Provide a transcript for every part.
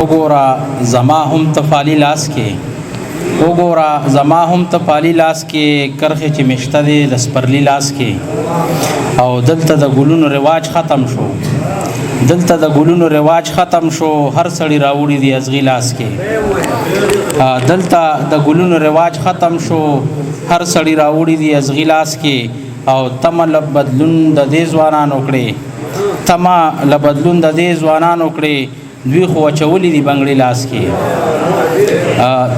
وګوره زما هم تفالی لاس کې وګوره زما هم تفالی لاس کې کرخه چې مشته دی د سپرلی لاس کې او دلته د ګلونو رواج ختم شو دلته د ګلونو رواج ختم شو هر سړی راوړي دی ازغی لاس کې دلته د ګلونو رواج ختم شو هر سړی راوړي دی ازغی لاس کې او تمل بدلون د دې ځوانان وکړي تما لبدلون د دې ځوانان وکړي دوی خو چولې دی بنگړي لاس کې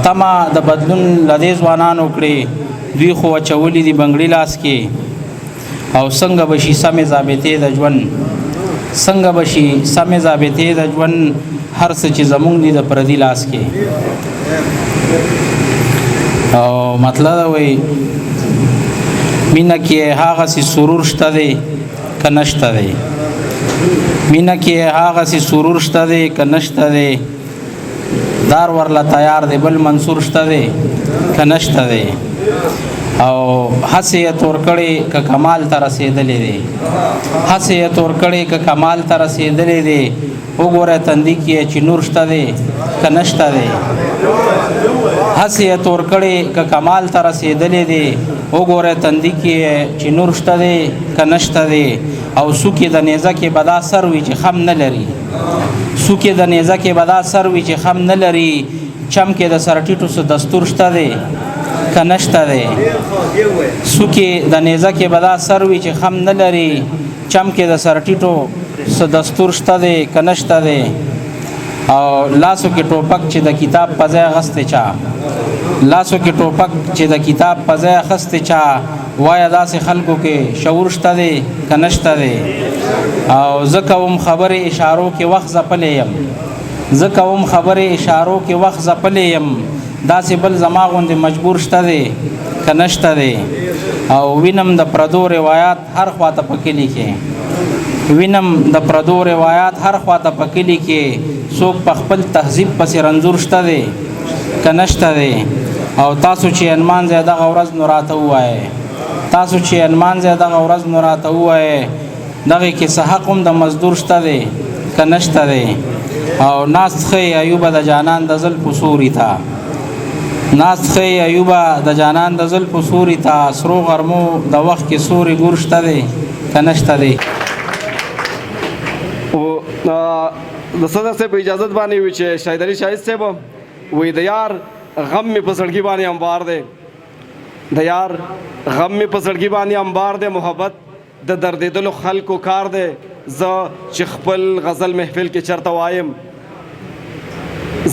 تما د بدلون لدې ځوانان وکړي دوی خو چولې دی بنگړي لاس کې او څنګه بشي سمې ضابطې د ژوند څنګه بشي سمې ضابطې د ژوند هر څه چې زمونږ دی د پردي لاس کې او مطلب وي مینه کې هغه سي سرور شته دی که نشته دی مینه کې هغه سي سرور شته دی که نشته دی دار ورله تیار دی بل منصور شته دی که نشته دی او هسې یې تور کړی که کمال ته رسېدلی دی هسې یې تور کړی که کمال ته رسېدلی دی وګوره تندي کې چې نور شته دی که نشته دی هسې یې تور کړی که کمال ته رسېدلی دی وګوره تندي کې چې نور شته دی که نشته دی او سوکې د نیزه کې به دا سر وي چې خم نه لري سوکې د نیزه کې به دا سر وي چې خم نه لري چم کې د سر ټیټو څه دستور شته دی که نشته دی سوکې د نیزه کې به دا سر وي چې خم نه لري چم کې د سر ټیټو څه دستور شته دی که نشته دی او لاسو کې ټوپک چې د کتاب په ځای اخیستی چا لاسو کې ټوپک چې د کتاب په ځای اخیستی چا وایه داسې خلکو کې شعور شته دی که نشته دی او زه کوم خبرې اشارو کې وخت ځپلی یم زه کوم خبرې اشارو کې وخت ځپلی یم داسې بل زما غوندې مجبور شته دی که نشته دی او وینم د پردو روایات هر خواته په کلي کې وینم د پردو روایات هر خواته په کلي کې څوک په خپل تهذیب پسې رنځور شته دی که نشته دی او تاسو چې انمانځئ دغه ورځ نو راته ووایئ تاسو چې انمانځئ دغه ورځ نو راته ووایئ دغې کې څه حق هم د مزدور شته دی که نشته دی او ناست ښی ایوبه د جانان د زلفو سوري ته ناست ښی ایوبه د جانان د زلفو سوري ته سرو غرمو د وخت کې سوري ګور شته دی که نشته دی د صدر صاحب په اجازت باندې وي چې شاهد علي شاهد صاحب وی د یار غم مې په زړګي باندې انبار دی د یار غم مې په زړګي باندې انبار دی محبت د دردېدلو خلکو کار دی زه چې خپل غزل محفل کې چرته وایم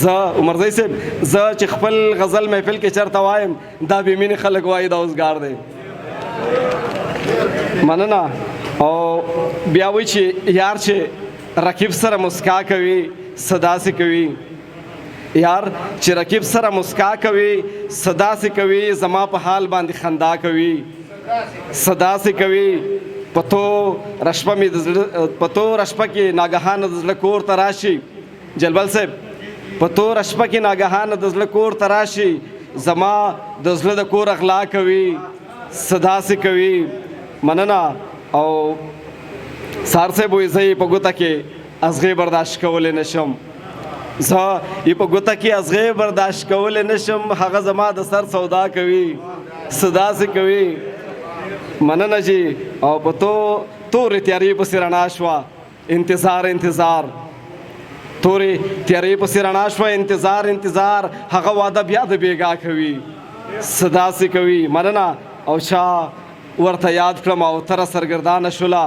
زه عمرزی صاحب زه چې خپل غزل محفل کې چرته وایم دا بې مینې خلک وایي دا اوزګار دی مننه او بیا وایي چې یار چې رقیب سره مسکا کوي صدا سي کوي یار چې رقیب سره مسکا کوي صدا سي کوي زما په حال باندې خندا کوي صدا سي کوي پتو رشپه کې ناګهانه د زړه کور ته راشي جلبل صاحب پتو رشپه کې ناګهانه د زړه کور ته راشي زما د زړه د کور اغلا کوي صدا سي کوي مننه او سار صاحب وایي زه یې په ګوته کې ازغې برداشت کولی نشم زه یې په ګوته کې ازغې برداشت کولی نشم هغه زما د سر سودا کوي صدا سي کوي مننه جی او په تورې تیارې پسې رڼا شوه انتظار انتظار تورې تیارې پسې رڼا شوه انتظار هغه واده بیا د بیګا کوي صدا سي کوي مننه او چا ورته یاد کړم او تره سرګردانه شوله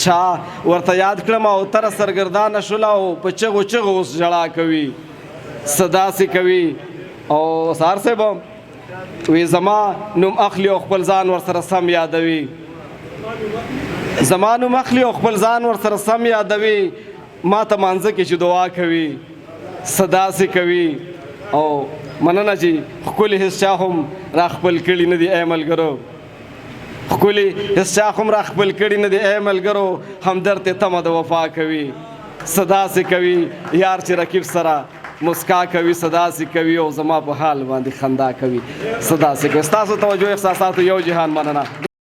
چا ورته یاد کړم او تره سرګردانه شوله او په چغو چغو اوس ژړا کوي صدا سي کوي او سار صاحب وی زما نوم اخلي او خپل ځان ورسره سم یادوي زما نوم اخلي او خپل ځان ورسره سم یادوي ما ته مانځه کې چې دعا کوي صدا سي کوي او مننه جی ښکلي هېڅ چا هم را خپل کړي نه دي ای ملګرو ښکلي هېڅ چا هم را خپل کړي نه دي ای ملګرو همدرد ته تمه د وفا کوي صدا سي کوي یار چې رقیب سره مسکا کوي صدا سي کوي او زما په حال باندې خندا کوي صدا سي کوي ستاسو توجه احساساتو یو جهان مننه